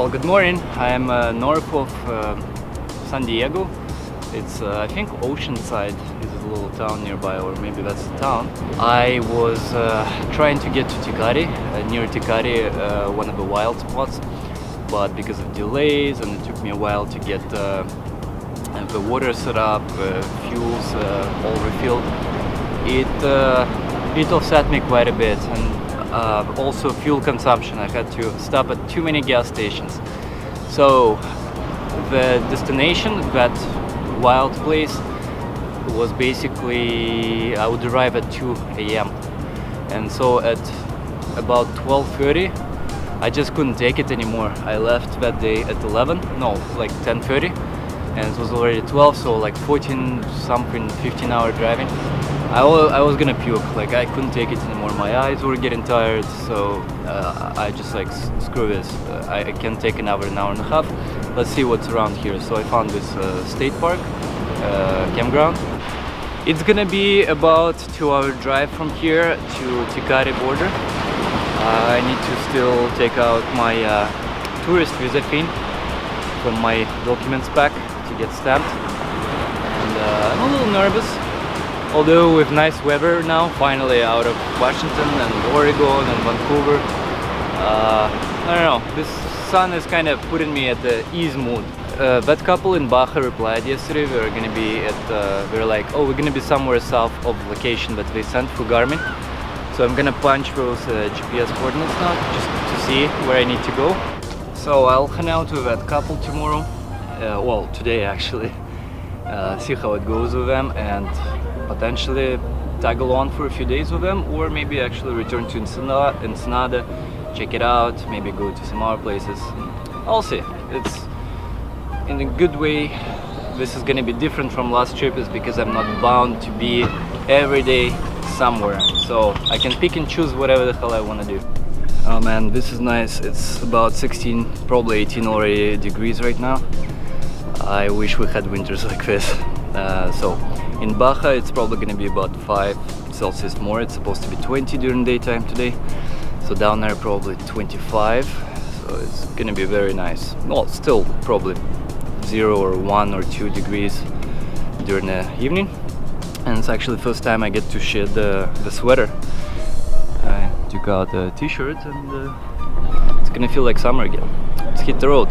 Well, good morning. I'm north of San Diego. It's I think Oceanside is a little town nearby, or maybe that's the town. I was trying to get to Tecate, near Tecate, one of the wild spots, but because of delays and it took me a while to get the water set up, fuels all refilled, it offset me quite a bit, and also fuel consumption. I had to stop at too many gas stations. So the destination, that wild place, was basically I would arrive at 2 a.m. and so at about 12:30 I just couldn't take it anymore. I left that day at 11, no, like 10:30, and it was already 12, so like 14 something, 15-hour driving. I was gonna puke, like I couldn't take it anymore. My eyes were getting tired, so I just like, screw this, I can take an hour and a half. Let's see what's around here. So I found this state park campground. It's gonna be about 2-hour drive from here to Tecate border. I need to still take out my tourist visa thing from my documents pack to get stamped, and I'm a little nervous. Although with nice weather now, finally out of Washington and Oregon and Vancouver, I don't know, this sun is kind of putting me at the ease mood. That couple in Baja replied yesterday. We're gonna be at, we're like, oh, we're gonna be somewhere south of location that they sent for Garmin. So I'm gonna punch those GPS coordinates now just to see where I need to go. So I'll hang out with that couple tomorrow, well, today actually, see how it goes with them, and potentially tag along for a few days with them, or maybe actually return to Ensenada, check it out, maybe go to some other places. I'll see. It's in a good way. This is gonna be different from last trip, is because I'm not bound to be every day somewhere, so I can pick and choose whatever the hell I want to do. Oh man, this is nice. It's about 16, probably 18 already degrees right now. I wish we had winters like this. So in Baja it's probably gonna be about 5 Celsius more. It's supposed to be 20 during daytime today, so down there probably 25, so it's gonna be very nice. Well, still probably 0 or 1 or 2 degrees during the evening, and it's actually the first time I get to shed the sweater. I took out the t-shirt, and it's gonna feel like summer again. Let's hit the road.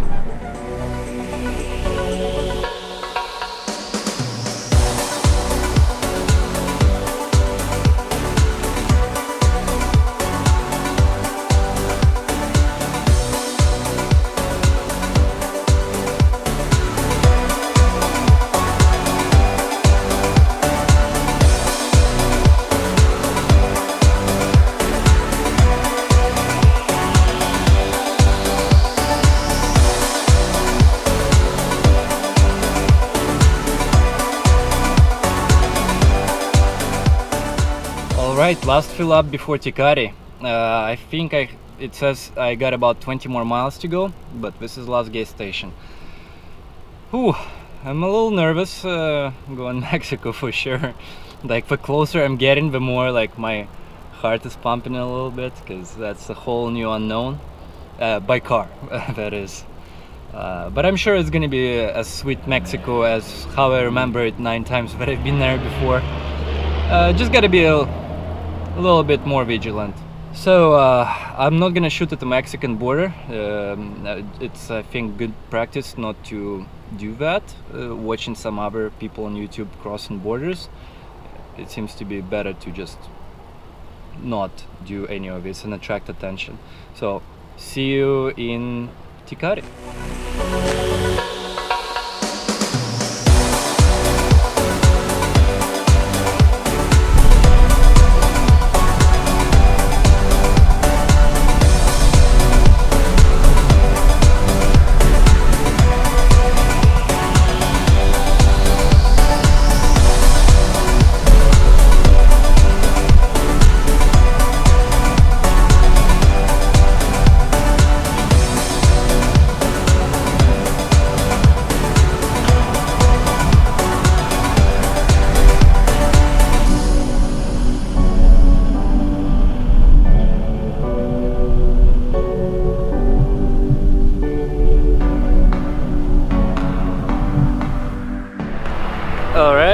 Alright, last fill up before Tecate. I think it says I got about 20 more miles to go, but this is last gas station. Whew, I'm a little nervous going Mexico for sure. Like, the closer I'm getting, the more like my heart is pumping a little bit, because that's a whole new unknown. By car, that is. But I'm sure it's gonna be as sweet Mexico as how I remember it 9 times that I've been there before. Just gotta be a little bit more vigilant. So I'm not gonna shoot at the Mexican border. It's, I think, good practice not to do that. Watching some other people on YouTube crossing borders, it seems to be better to just not do any of this and attract attention. So see you in Tecate.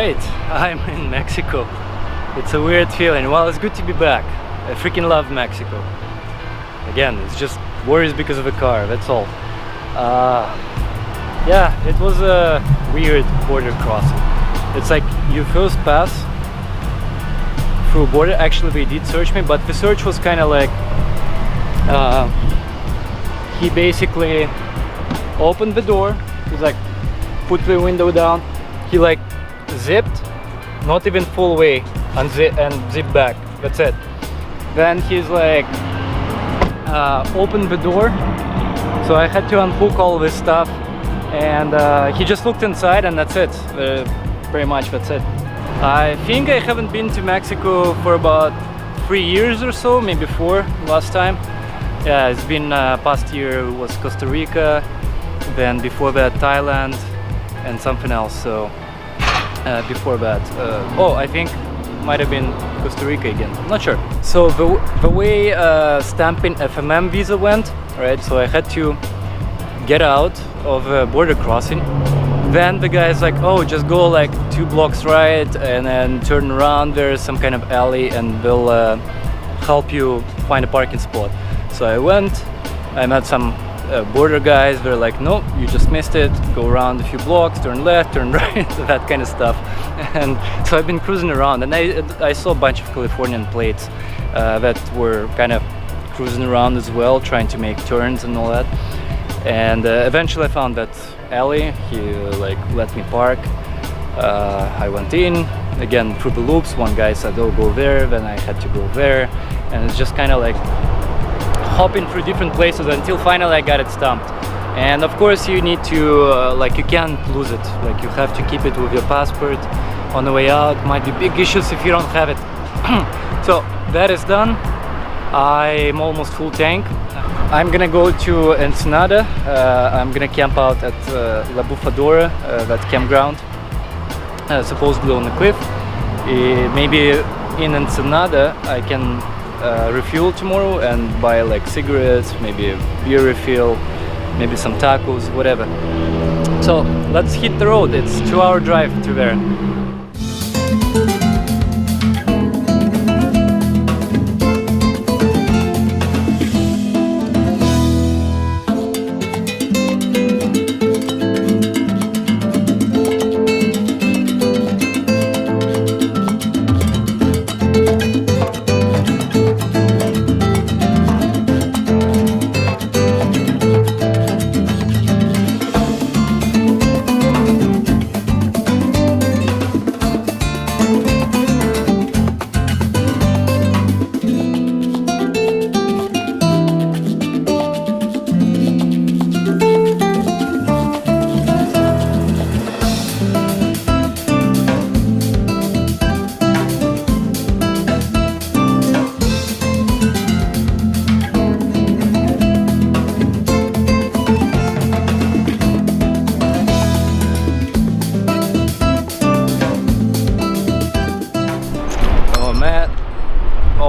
Alright, I'm in Mexico. It's a weird feeling. Well, it's good to be back. I freaking love Mexico. Again, it's just worries because of the car, that's all. Yeah, it was a weird border crossing. It's like you first pass through a border. Actually, they did search me, but the search was kind of like he basically opened the door. He's like, put the window down. He like zipped, not even full way, and zip back. That's it. Then he's like opened the door, so I had to unhook all this stuff, and he just looked inside, and that's it. Pretty much that's it. I think I haven't been to Mexico for about 3 years or so, maybe 4 last time. Yeah, it's been past year was Costa Rica, then before that Thailand, and something else. So before that, oh, I think might have been Costa Rica again, I'm not sure. So the way stamping FMM visa went, right, so I had to get out of a border crossing. Then the guy's like, oh, just go like 2 blocks right and then turn around, there's some kind of alley and they'll help you find a parking spot. So I went, I met some border guys. They're like, no, you just missed it, go around a few blocks, turn left, turn right, that kind of stuff. And so I've been cruising around, and I saw a bunch of Californian plates that were kind of cruising around as well, trying to make turns and all that. And eventually I found that alley. He like let me park. I went in again through the loops. One guy said, oh, go there, then I had to go there, and it's just kind of like hopping through different places until finally I got it stamped. And of course you need to like, you can't lose it, like you have to keep it with your passport on the way out. Might be big issues if you don't have it. So that is done. I'm almost full tank. I'm gonna go to Ensenada. I'm gonna camp out at La Bufadora, that campground, supposedly on the cliff. Maybe in Ensenada I can refuel tomorrow and buy like cigarettes, maybe a beer refill, maybe some tacos, whatever. So let's hit the road. It's a 2-hour drive to there.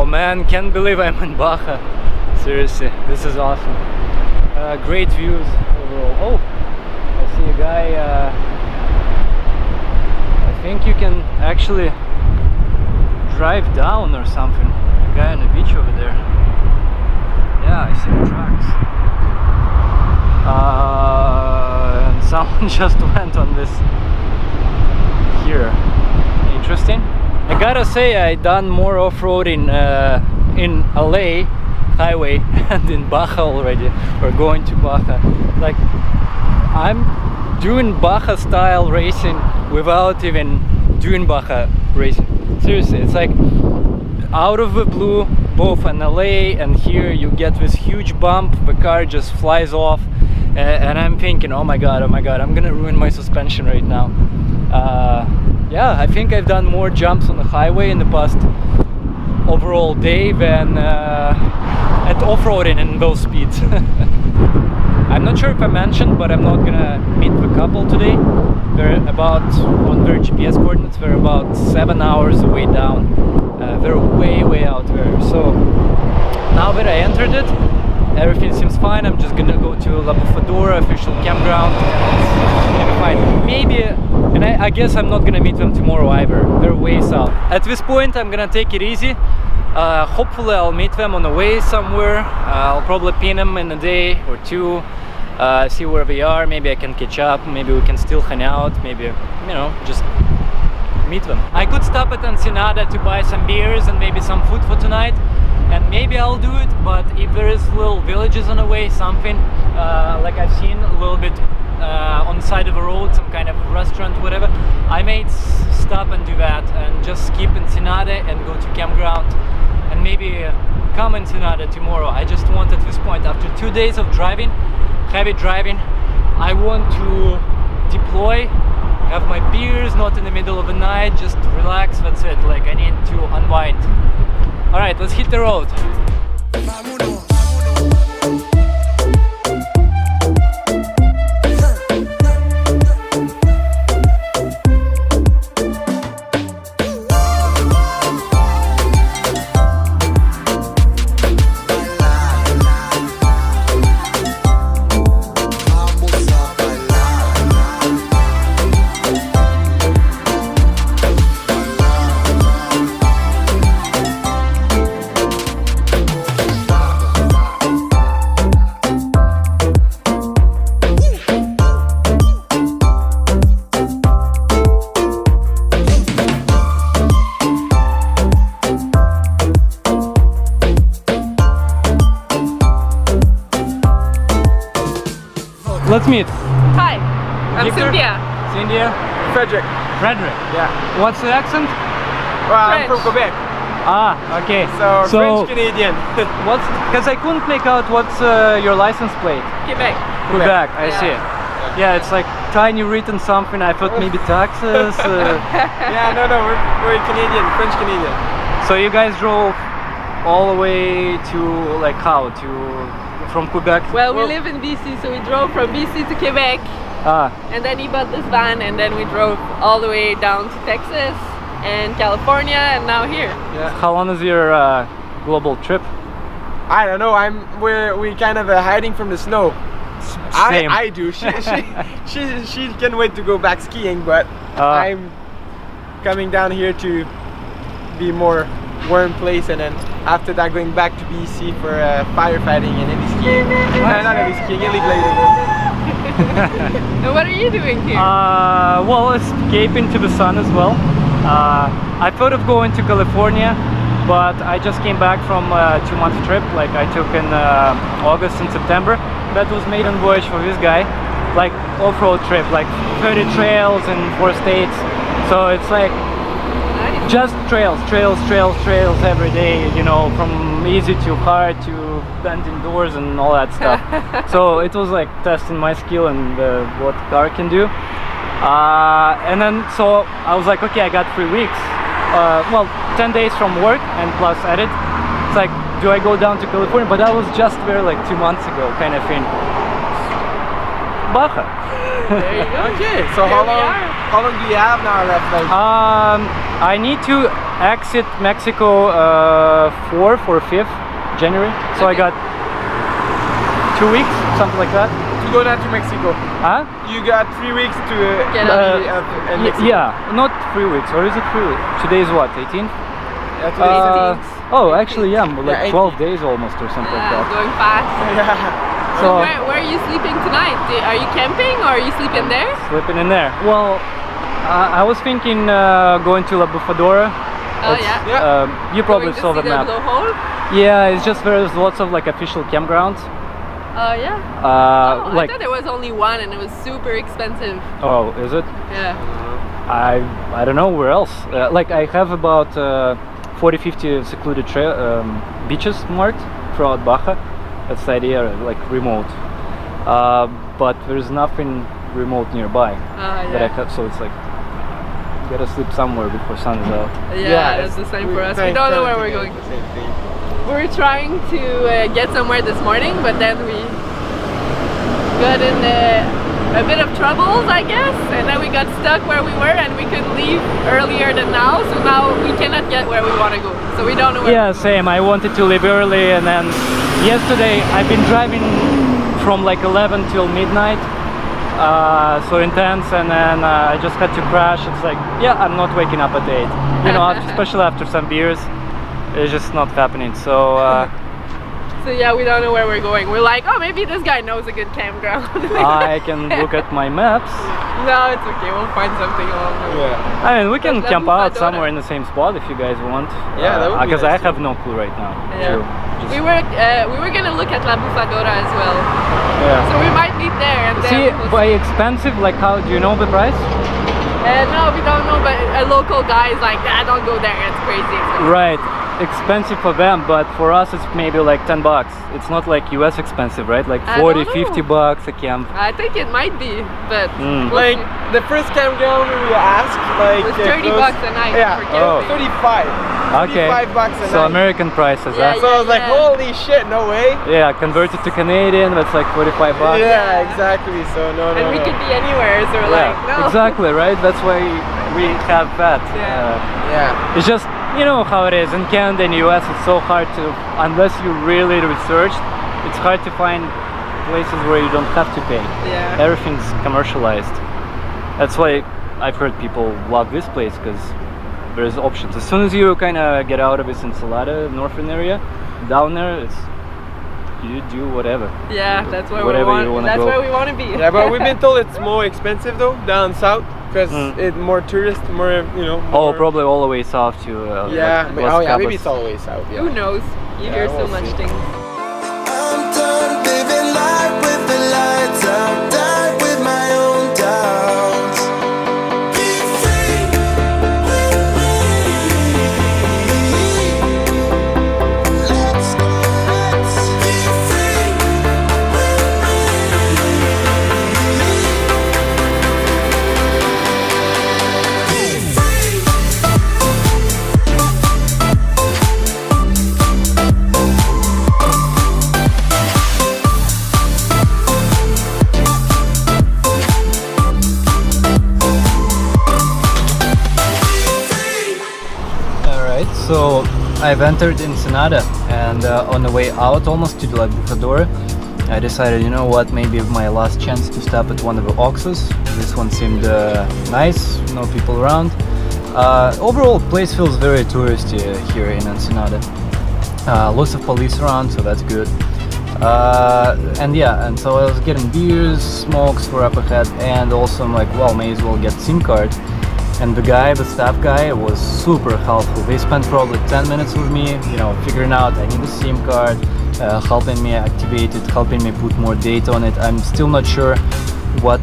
Man, can't believe I'm in Baja. Seriously, this is awesome. Great views overall. Oh, I see a guy. I think you can actually drive down or something. A guy on the beach over there. Yeah, I see the tracks. And someone just went on this here. Interesting. I gotta say, I done more off-roading in LA highway and in Baja already, or going to Baja. Like, I'm doing Baja style racing without even doing Baja racing. Seriously, it's like out of the blue, both in LA and here you get this huge bump, the car just flies off, and I'm thinking, oh my god, I'm gonna ruin my suspension right now. Yeah, I think I've done more jumps on the highway in the past overall day than at off-roading in those speeds. I'm not sure if I mentioned, but I'm not gonna meet the couple today. They're about, on their GPS coordinates, they're about 7 hours away down. They're way out there. So now that I entered it, everything seems fine. I'm just gonna go to La Bufadora official campground and find maybe an I guess I'm not gonna meet them tomorrow either. They're way south. At this point, I'm gonna take it easy. Hopefully I'll meet them on the way somewhere. I'll probably pin them in a day or two, see where they are. Maybe I can catch up, maybe we can still hang out, maybe, you know, just meet them. I could stop at Ensenada to buy some beers and maybe some food for tonight, and maybe I'll do it. But if there is little villages on the way, something like I've seen a little bit on the side of the road, some kind of restaurant, whatever, I may stop and do that and just skip Ensenada and go to campground and maybe come Ensenada tomorrow. I just want at this point, after 2 days of driving, heavy driving, I want to deploy, have my beers, not in the middle of the night, just relax, that's it. Like, I need to unwind. All right, let's hit the road. Let's meet. Hi, I'm Victor? Cynthia. Cynthia? Fredrik. Fredrik. Yeah. What's the accent? Well, I'm French. from Quebec. Ah, okay. So French Canadian. What's, because I couldn't make out what's your license plate. Quebec. Quebec, I Yeah. see. Yeah, it's like tiny written something. I thought maybe taxes. Yeah, no, we're Canadian, French Canadian. So you guys drove all the way to, like, how to from Quebec? Well, we live in BC, so we drove from BC to Quebec, Ah, and then he bought this van, and then we drove all the way down to Texas and California, and now here. Yeah. how long is your global trip? I don't know. We kind of hiding from the snow. Same. I do. She can't wait to go back skiing, but I'm coming down here to be more warm place, and then after that going back to BC for firefighting and heli skiing. Not heli skiing, heli gliding. And what are you doing here? Well, escaping to the sun as well. I thought of going to California, but I just came back from a 2-month trip, like I took in August and September. That was maiden voyage for this guy, like off-road trip, like 30 trails in 4 states. So it's like Nice. just trails every day, you know, from easy to hard to bending doors and all that stuff. So it was like testing my skill and what car can do. And then so I was like, okay, I got 3 weeks, well, 10 days from work and plus edit. It's like, do I go down to California? But I was just there like 2 months ago, kind of thing. Baja. There you go. Okay, so Here we are. how long do you have now left? Like, I need to exit Mexico 4th or 5th January. So I got 2 weeks, something like that. to go down to Mexico. Huh? You got 3 weeks to Get out. in Mexico. Yeah, not 3 weeks, or is it 3 weeks? Today is what, 18th? Yeah, today's 18th. Oh, actually, yeah, like Yeah, 12 days almost or something like Yeah, that. going fast. Yeah. So where are you sleeping tonight? Are you camping or are you sleeping there? Slipping in there. Well, I was thinking going to La Bufadora. Oh It's, yeah. you probably Going to saw see the map. blowhole? Yeah, it's just there's lots of like official campgrounds. Oh yeah. Oh, Like, I thought there was only one and it was super expensive. oh, is it? Yeah. I don't know where else. Like I have about 40-50 secluded beaches marked throughout Baja. That's the idea, like remote. But there's nothing remote nearby that I Yeah. have, so it's like you gotta sleep somewhere before sun is out. Yeah, that's the same for us. We don't know where we're going. Same thing. We were trying to get somewhere this morning, but then we got in a bit of troubles, I guess, and then we got stuck where we were and we could leave earlier than now, so now we cannot get where we want to go. So we don't know where. Yeah, same. I wanted to leave early, and then yesterday I've been driving from like 11 till midnight, so intense, and then I just had to crash. It's like, yeah, I'm not waking up at 8. You know, especially after some beers, it's just not happening. So. So yeah, we don't know where we're going. We're like, oh, maybe this guy knows a good campground. I can look at my maps. No, it's okay. We'll find something along the way. Yeah. I mean, we can La camp out Bufadora. somewhere in the same spot if you guys want. Yeah, that would be because nice I have no clue right now. Yeah. We were gonna look at La Bufadora as well. Yeah. So we might meet there and See, then. by expensive, like, how do you know the price? No, we don't know, but a local guy is like, ah, don't go there. It's crazy. Right. Expensive for them, but for us it's maybe like $10. It's not like US expensive, right? Like I 40, don't 50 know. bucks a camp. I think it might be, but we'll Like see. the first campground we asked, like It was 30 close- bucks a night Yeah, for camping. 35. Okay. 35 bucks a So night. American prices, Yeah, huh? So I was like, yeah. holy shit, no way. Yeah, converted to Canadian, that's like 45 bucks. Yeah, exactly. So no. And we could be anywhere, so we're Yeah, like, no. exactly, right? That's why we have that. Yeah. Yeah. It's just, you know how it is. In Canada and US, it's so hard to, unless you really research, it's hard to find places where you don't have to pay. Yeah. Everything's commercialized. That's why I've heard people love this place, because there's options. As soon as you kind of get out of this Ensenada, northern area, down there, it's you do whatever. Yeah, that's where Whatever we you want. wanna That's go. where we want to be. Yeah, but we've been told it's more expensive though down south because it's more tourist, more Oh, more- probably all the way south to Yeah, like Las oh yeah, maybe Cabas. it's always south. Yeah. Who knows? You Yeah, hear so we'll much see. things. I'm done living life with the lights out, died with my own doubts. Be free with me. Let's be free Alright, so I've entered Ensenada, and on the way out almost to the Bufadora, I decided, you know what, maybe my last chance to stop at one of the Oxos. This one seemed nice, no people around. Overall, place feels very touristy here in Ensenada. Lots of police around, so that's good. And yeah, and so I was getting beers, smokes were up ahead, and also I'm like, well, may as well get SIM card. And the staff guy was super helpful. They spent probably 10 minutes with me, you know, figuring out I need a SIM card, helping me activate it, helping me put more data on it. I'm still not sure what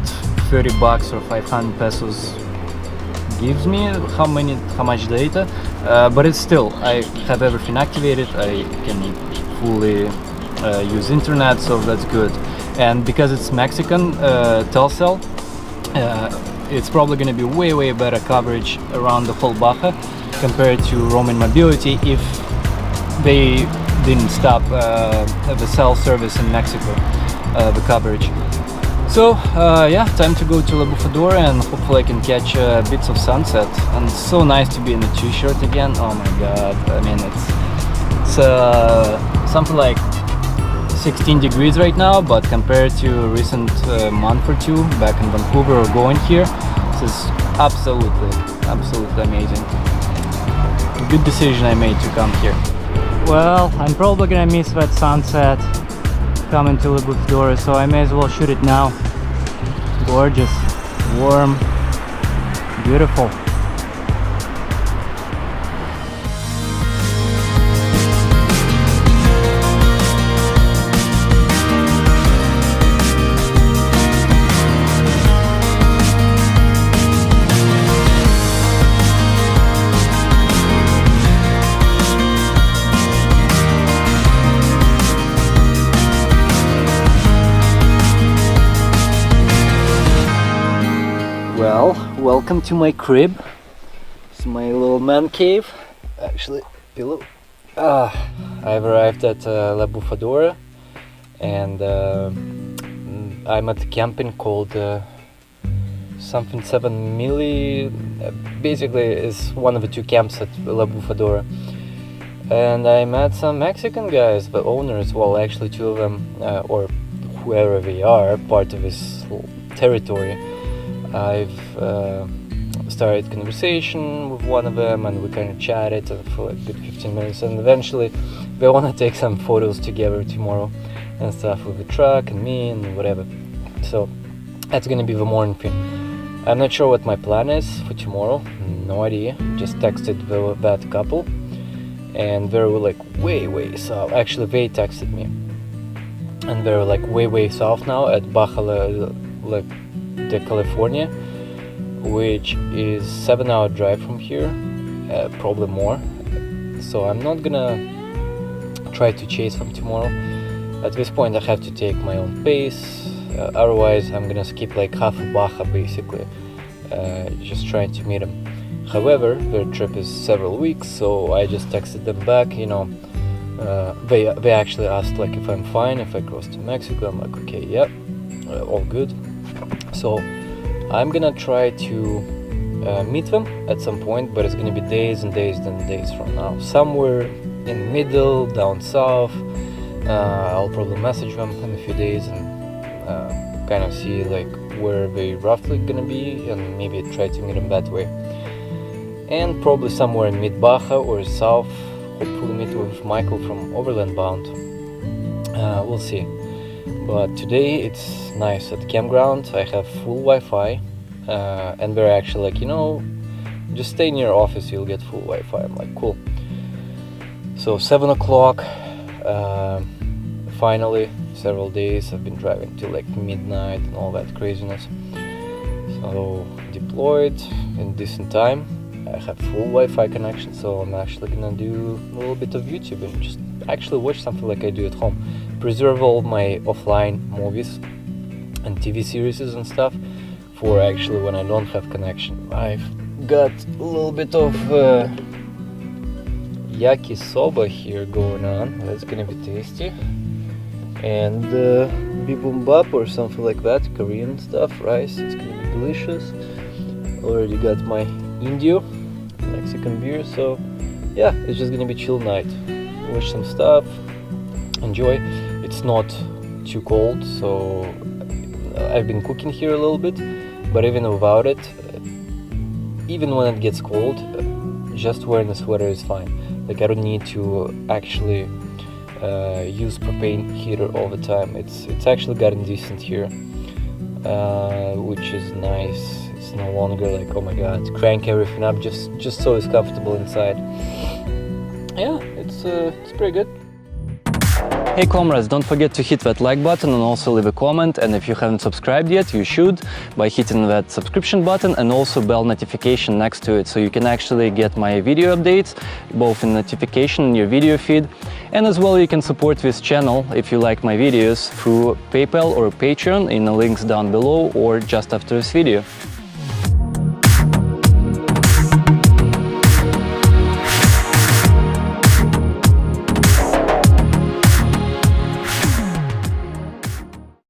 30 bucks or 500 pesos gives me, how much data, but it's still, I have everything activated, I can fully use internet, so that's good. And because it's Mexican Telcel, it's probably going to be way better coverage around the whole Baja compared to Roaming Mobility if they didn't stop the cell service in Mexico, the coverage. So yeah, time to go to La Bufadora and hopefully I can catch bits of sunset. And it's so nice to be in a t-shirt again. Oh my god, I mean it's something like 16 degrees right now, but compared to recent month or two back in Vancouver or going here, this is absolutely amazing. Good decision I made to come here. Well, I'm probably gonna miss that sunset coming to La Bufadora, so I may as well shoot it now. Gorgeous, warm, beautiful. Well, welcome to my crib. It's my little man cave. Actually, pillow. I've arrived at La Bufadora, and I'm at a camping called something 7 Milli. Basically, it's one of the two camps at La Bufadora. And I met some Mexican guys, the owners. Well, actually, two of them, or whoever they are, part of this territory. I've started conversation with one of them, and we kind of chatted for like good 15 minutes, and eventually they want to take some photos together tomorrow and stuff with the truck and me and whatever. So that's gonna be the morning thing. I'm not sure what my plan is for tomorrow, no idea. Just texted that couple, and they were like way south. Actually, they texted me, and they were like way south now at Baja California, which is 7-hour drive from here, probably more. So I'm not gonna try to chase them tomorrow. At this point I have to take my own pace, otherwise I'm gonna skip like half of Baja basically, just trying to meet them. However, their trip is several weeks, so I just texted them back, you know. They actually asked like if I'm fine if I cross to Mexico. I'm like, okay, yeah, all good. So I'm gonna try to meet them at some point, but it's gonna be days and days and days from now. Somewhere in the middle, down south. I'll probably message them in a few days and kind of see like where they roughly gonna be, and maybe try to meet them that way. And probably somewhere in mid-Baja or south, hopefully meet with Michael from Overland bound. We'll see. But today it's nice at the campground. I have full Wi-Fi, and they're actually like, you know, just stay in your office, you'll get full Wi-Fi. I'm like, cool. So 7 o'clock, finally, several days I've been driving till like midnight and all that craziness. So deployed in decent time. I have full Wi-Fi connection, so I'm actually gonna do a little bit of YouTube and just actually watch something like I do at home. Preserve all my offline movies and TV series and stuff for actually when I don't have connection. I've got a little bit of yakisoba here going on. That's gonna be tasty. And bibimbap or something like that, Korean stuff, rice. It's gonna be delicious. Already got my Indio, Mexican beer, so yeah, it's just gonna be chill night. Watch some stuff, enjoy. It's not too cold, so I've been cooking here a little bit, but even without it, even when it gets cold, just wearing a sweater is fine. Like I don't need to actually use propane heater all the time. It's actually gotten decent here, which is nice. It's no longer like, oh my god, crank everything up just so it's comfortable inside. Yeah, it's pretty good. Hey comrades, don't forget to hit that like button and also leave a comment, and if you haven't subscribed yet, you should by hitting that subscription button and also bell notification next to it, so you can actually get my video updates both in notification in your video feed, and as well you can support this channel if you like my videos through PayPal or Patreon in the links down below or just after this video.